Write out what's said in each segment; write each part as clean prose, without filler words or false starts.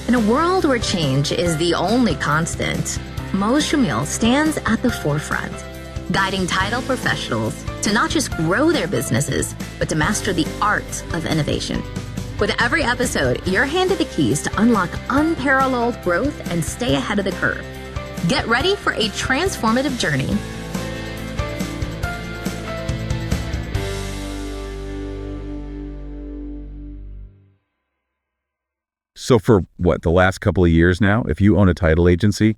In a world where change is the only constant, Mo Shamil stands at the forefront, guiding title professionals to not just grow their businesses, but to master the art of innovation. With every episode, you're handed the keys to unlock unparalleled growth and stay ahead of the curve. Get ready for a transformative journey. So for the last couple of years now, if you own a title agency,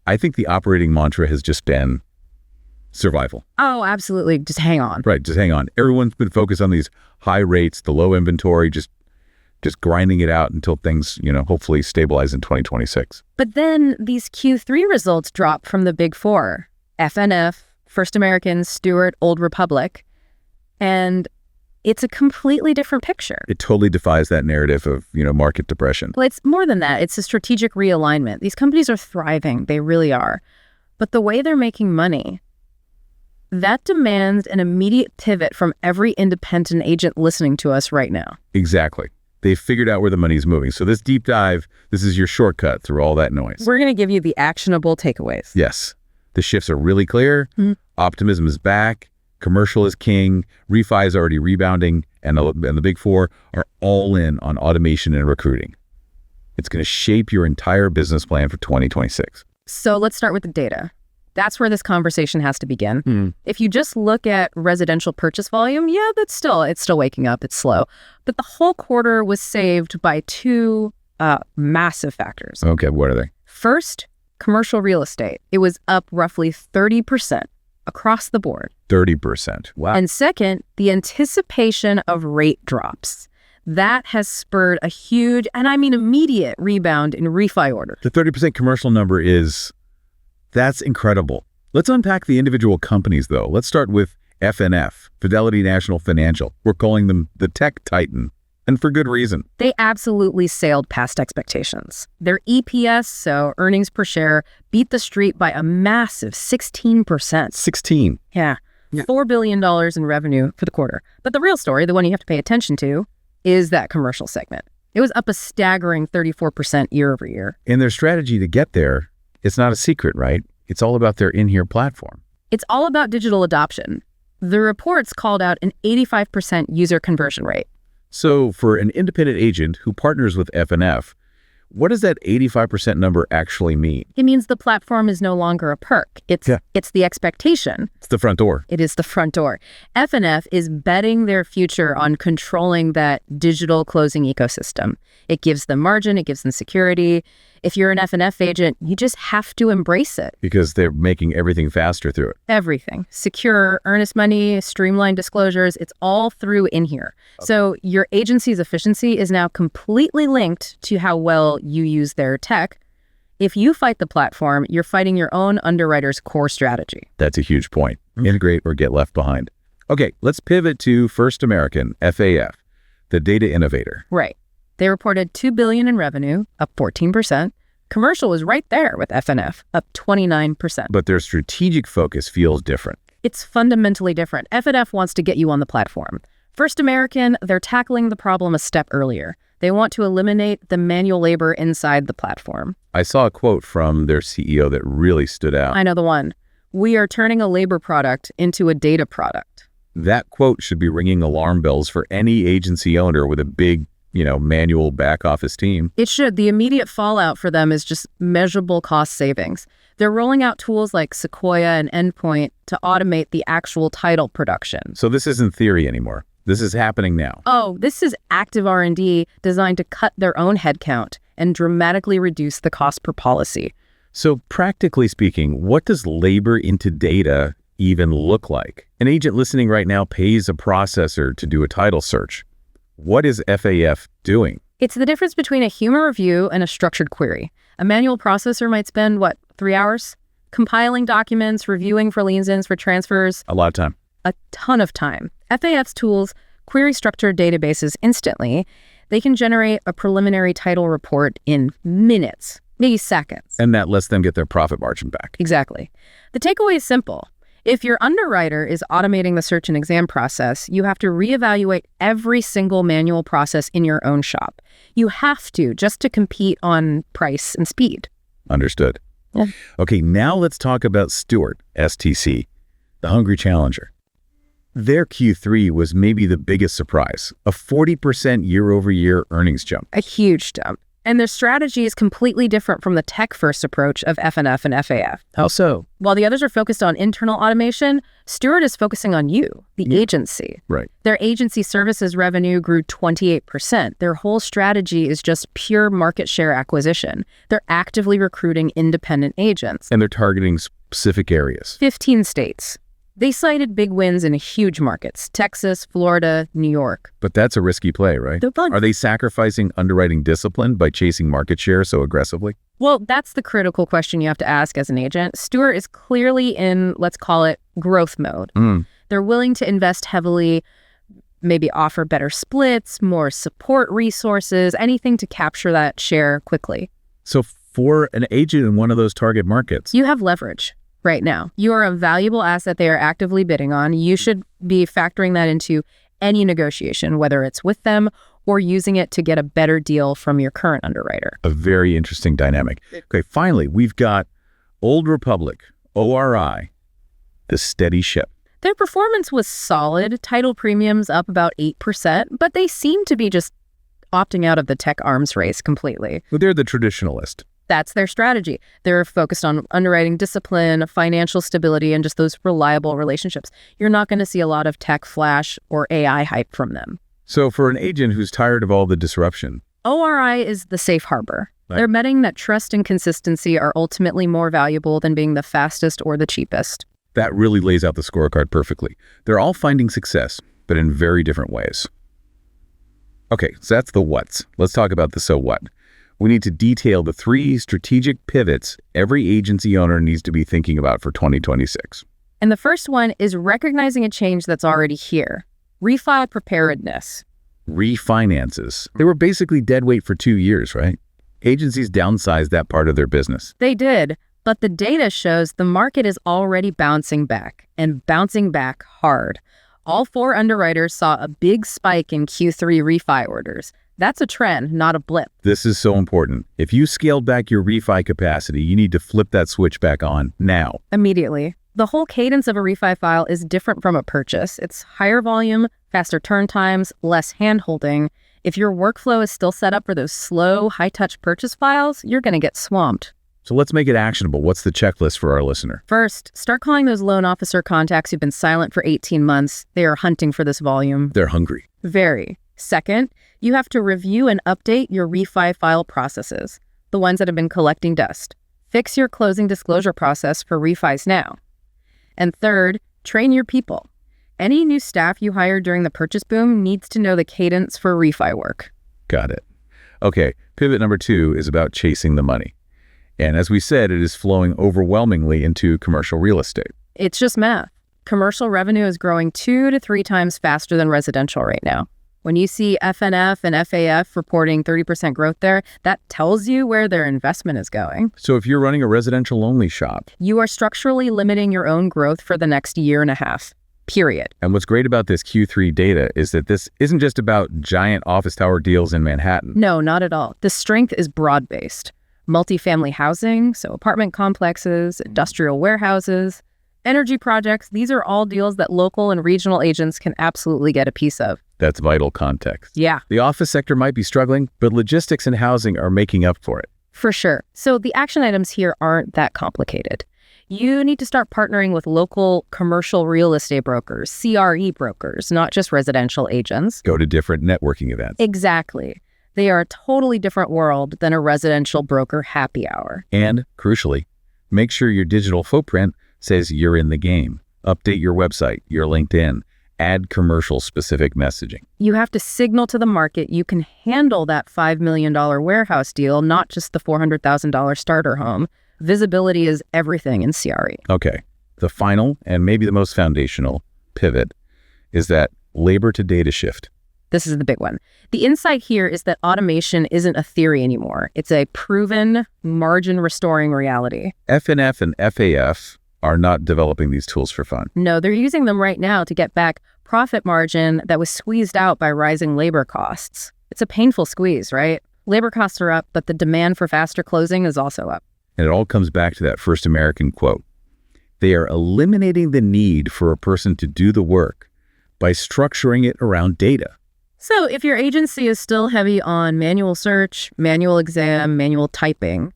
I think the operating mantra has just been survival. Oh, absolutely. Just hang on. Right. Just hang on. Everyone's been focused on these high rates, the low inventory, just grinding it out until things, hopefully stabilize in 2026. But then these Q3 results drop from the big four, FNF, First American, Stewart, Old Republic, and it's a completely different picture. It totally defies that narrative of, market depression. Well, it's more than that. It's a strategic realignment. These companies are thriving. They really are. But the way they're making money, that demands an immediate pivot from every independent agent listening to us right now. Exactly. They've figured out where the money's moving. So this deep dive, this is your shortcut through all that noise. We're going to give you the actionable takeaways. Yes. The shifts are really clear. Mm-hmm. Optimism is back. Commercial is king. Refi is already rebounding. And the big four are all in on automation and recruiting. It's going to shape your entire business plan for 2026. So let's start with the data. That's where this conversation has to begin. If you just look at residential purchase volume, it's still waking up. It's slow. But the whole quarter was saved by two massive factors. Okay, what are they? First, commercial real estate. It was up roughly 30% across the board. 30%. Wow. And second, the anticipation of rate drops. That has spurred a huge, and I mean immediate, rebound in refi orders. The 30% commercial number that's incredible. Let's unpack the individual companies, though. Let's start with FNF, Fidelity National Financial. We're calling them the tech titan, and for good reason. They absolutely sailed past expectations. Their EPS, so earnings per share, beat the street by a massive 16%. 16? Yeah. $4 billion in revenue for the quarter. But the real story, the one you have to pay attention to, is that commercial segment. It was up a staggering 34% year over year. And their strategy to get there, it's not a secret, right? It's all about their in-here platform. It's all about digital adoption. The reports called out an 85% user conversion rate. So for an independent agent who partners with FNF, what does that 85% number actually mean? It means the platform is no longer a perk. It's the expectation. It's the front door. It is the front door. FNF is betting their future on controlling that digital closing ecosystem. It gives them margin. It gives them security. If you're an FNF agent, you just have to embrace it. Because they're making everything faster through it. Everything. Secure, earnest money, streamlined disclosures. It's all through in here. Okay. So your agency's efficiency is now completely linked to how well you use their tech. If you fight the platform, you're fighting your own underwriter's core strategy. That's a huge point. Integrate or get left behind. Okay, let's pivot to First American, FAF, the data innovator. Right. They reported $2 billion in revenue, up 14%. Commercial was right there with FNF, up 29%. But their strategic focus feels different. It's fundamentally different. FNF wants to get you on the platform. First American, they're tackling the problem a step earlier. They want to eliminate the manual labor inside the platform. I saw a quote from their CEO that really stood out. I know the one. We are turning a labor product into a data product. That quote should be ringing alarm bells for any agency owner with a big manual back office team. It should. The immediate fallout for them is just measurable cost savings. They're rolling out tools like Sequoia and Endpoint to automate the actual title production. So this isn't theory anymore. This is happening now. Oh, this is active R&D designed to cut their own headcount and dramatically reduce the cost per policy. So practically speaking, what does labor into data even look like? An agent listening right now pays a processor to do a title search. What is FAF doing? It's the difference between a human review and a structured query. A manual processor might spend, 3 hours? Compiling documents, reviewing for liens-ins, for transfers. A lot of time. A ton of time. FAF's tools query structured databases instantly. They can generate a preliminary title report in minutes, maybe seconds. And that lets them get their profit margin back. Exactly. The takeaway is simple. If your underwriter is automating the search and exam process, you have to reevaluate every single manual process in your own shop. You have to, just to compete on price and speed. Understood. Yeah. Okay, now let's talk about Stewart, STC, the hungry challenger. Their Q3 was maybe the biggest surprise, a 40% year-over-year earnings jump. A huge jump. And their strategy is completely different from the tech-first approach of FNF and FAF. How so? While the others are focused on internal automation, Stewart is focusing on you, the agency. Right. Their agency services revenue grew 28%. Their whole strategy is just pure market share acquisition. They're actively recruiting independent agents. And they're targeting specific areas. 15 states. They cited big wins in huge markets, Texas, Florida, New York. But that's a risky play, right? They're fun. Are they sacrificing underwriting discipline by chasing market share so aggressively? Well, that's the critical question you have to ask as an agent. Stewart is clearly in, let's call it, growth mode. They're willing to invest heavily, maybe offer better splits, more support resources, anything to capture that share quickly. So for an agent in one of those target markets, You have leverage right now. You are a valuable asset they are actively bidding on. You should be factoring that into any negotiation, whether it's with them or using it to get a better deal from your current underwriter. a very interesting dynamic. Okay, finally, we've got Old Republic, ORI, the steady ship. Their performance was solid, title premiums up about 8%, but they seem to be just opting out of the tech arms race completely. Well, they're the traditionalist. That's their strategy. They're focused on underwriting discipline, financial stability, and just those reliable relationships. You're not going to see a lot of tech flash or AI hype from them. So for an agent who's tired of all the disruption, ORI is the safe harbor. Right. They're betting that trust and consistency are ultimately more valuable than being the fastest or the cheapest. that really lays out the scorecard perfectly. They're all finding success, but in very different ways. Okay, so that's the what's. Let's talk about the so what. We need to detail the 3 strategic pivots every agency owner needs to be thinking about for 2026. And the first one is recognizing a change that's already here. Refi preparedness. Refinances. They were basically dead weight for 2 years, right? Agencies downsized that part of their business. They did, but the data shows the market is already bouncing back, and bouncing back hard. All 4 underwriters saw a big spike in Q3 refi orders. That's a trend, not a blip. This is so important. If you scaled back your refi capacity, you need to flip that switch back on now. Immediately. The whole cadence of a refi file is different from a purchase. It's higher volume, faster turn times, less hand-holding. If your workflow is still set up for those slow, high-touch purchase files, you're going to get swamped. So let's make it actionable. What's the checklist for our listener? First, start calling those loan officer contacts who've been silent for 18 months. They are hunting for this volume. They're hungry. Very. Second, you have to review and update your refi file processes, the ones that have been collecting dust. Fix your closing disclosure process for refis now. And third, train your people. Any new staff you hire during the purchase boom needs to know the cadence for refi work. Got it. Okay, pivot number 2 is about chasing the money. And as we said, it is flowing overwhelmingly into commercial real estate. It's just math. Commercial revenue is growing 2 to 3 times faster than residential right now. When you see FNF and FAF reporting 30% growth there, that tells you where their investment is going. So if you're running a residential-only shop, You are structurally limiting your own growth for the next year and a half, period. and what's great about this Q3 data is that this isn't just about giant office tower deals in Manhattan. No, not at all. The strength is broad-based. Multifamily housing, so apartment complexes, industrial warehouses, energy projects, these are all deals that local and regional agents can absolutely get a piece of. That's vital context. Yeah, The office sector might be struggling, but logistics and housing are making up for it. for sure. So the action items here aren't that complicated. You need to start partnering with local commercial real estate brokers, CRE brokers, not just residential agents. Go to different networking events. Exactly. They are a totally different world than a residential broker happy hour. And, crucially, make sure your digital footprint says you're in the game. Update your website, your LinkedIn. Add commercial-specific messaging. You have to signal to the market you can handle that $5 million warehouse deal, not just the $400,000 starter home. Visibility is everything in CRE. Okay, the final, and maybe the most foundational, pivot is that labor-to-data shift. This is the big one. The insight here is that automation isn't a theory anymore. It's a proven, margin-restoring reality. FNF and FAF are not developing these tools for fun. No, they're using them right now to get back profit margin that was squeezed out by rising labor costs. It's a painful squeeze, right? Labor costs are up, but the demand for faster closing is also up. And it all comes back to that first American quote. They are eliminating the need for a person to do the work by structuring it around data. So if your agency is still heavy on manual search, manual exam, manual typing,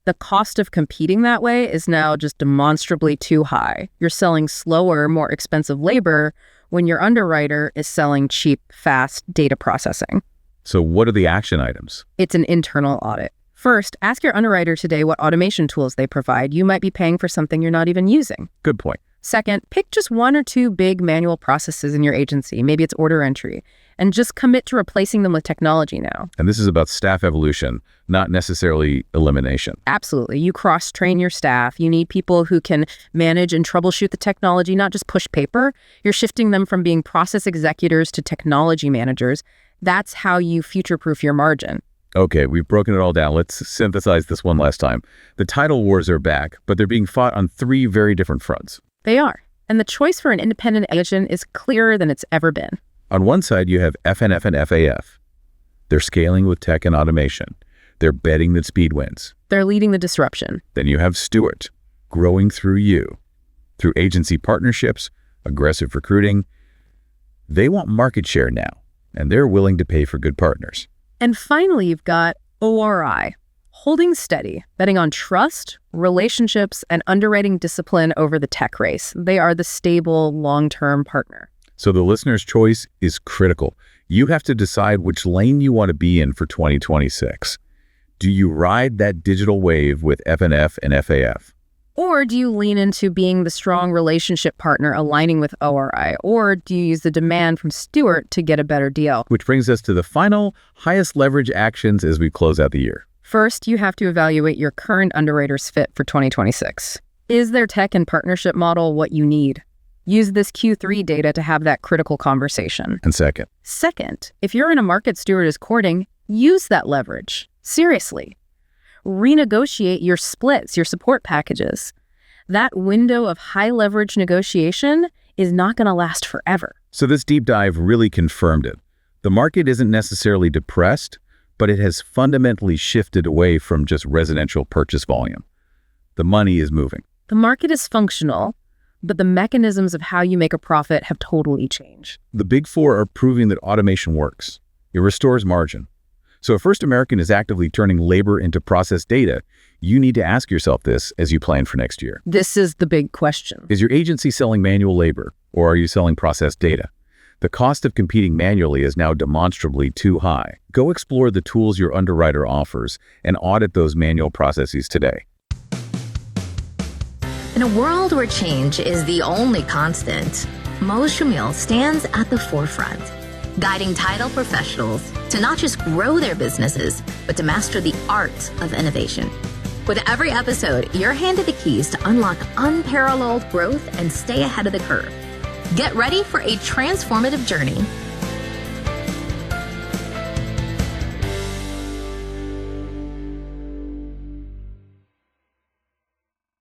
the cost of competing that way is now just demonstrably too high. You're selling slower, more expensive labor when your underwriter is selling cheap, fast data processing. So what are the action items? It's an internal audit. First, ask your underwriter today what automation tools they provide. You might be paying for something you're not even using. Good point. Second, pick just one or two big manual processes in your agency. Maybe it's order entry, and just commit to replacing them with technology now. And this is about staff evolution, not necessarily elimination. Absolutely. You cross-train your staff. You need people who can manage and troubleshoot the technology, not just push paper. You're shifting them from being process executors to technology managers. That's how you future-proof your margin. Okay, we've broken it all down. Let's synthesize this one last time. The title wars are back, but they're being fought on three very different fronts. They are. And the choice for an independent agent is clearer than it's ever been. On one side, you have FNF and FAF. They're scaling with tech and automation. They're betting that speed wins. They're leading the disruption. Then you have Stewart, growing through you, through agency partnerships, aggressive recruiting. They want market share now, and they're willing to pay for good partners. And finally, you've got ORI, holding steady, betting on trust, relationships, and underwriting discipline over the tech race. They are the stable, long-term partner. So the listener's choice is critical. You have to decide which lane you want to be in for 2026. Do you ride that digital wave with FNF and FAF? Or do you lean into being the strong relationship partner aligning with ORI? Or do you use the demand from Stewart to get a better deal? Which brings us to the final, highest leverage actions as we close out the year. First, you have to evaluate your current underwriter's fit for 2026. Is their tech and partnership model what you need? Use this Q3 data to have that critical conversation. And second, if you're in a market Stewart is courting, use that leverage. Seriously. Renegotiate your splits, your support packages. That window of high leverage negotiation is not going to last forever. So this deep dive really confirmed it. The market isn't necessarily depressed, but it has fundamentally shifted away from just residential purchase volume. The money is moving. The market is functional, but the mechanisms of how you make a profit have totally changed. The Big Four are proving that automation works. It restores margin. So if First American is actively turning labor into process data, you need to ask yourself this as you plan for next year. This is the big question. Is your agency selling manual labor, or are you selling process data? The cost of competing manually is now demonstrably too high. Go explore the tools your underwriter offers and audit those manual processes today. In a world where change is the only constant, Mohs Shamil stands at the forefront, guiding title professionals to not just grow their businesses, but to master the art of innovation. With every episode, you're handed the keys to unlock unparalleled growth and stay ahead of the curve. Get ready for a transformative journey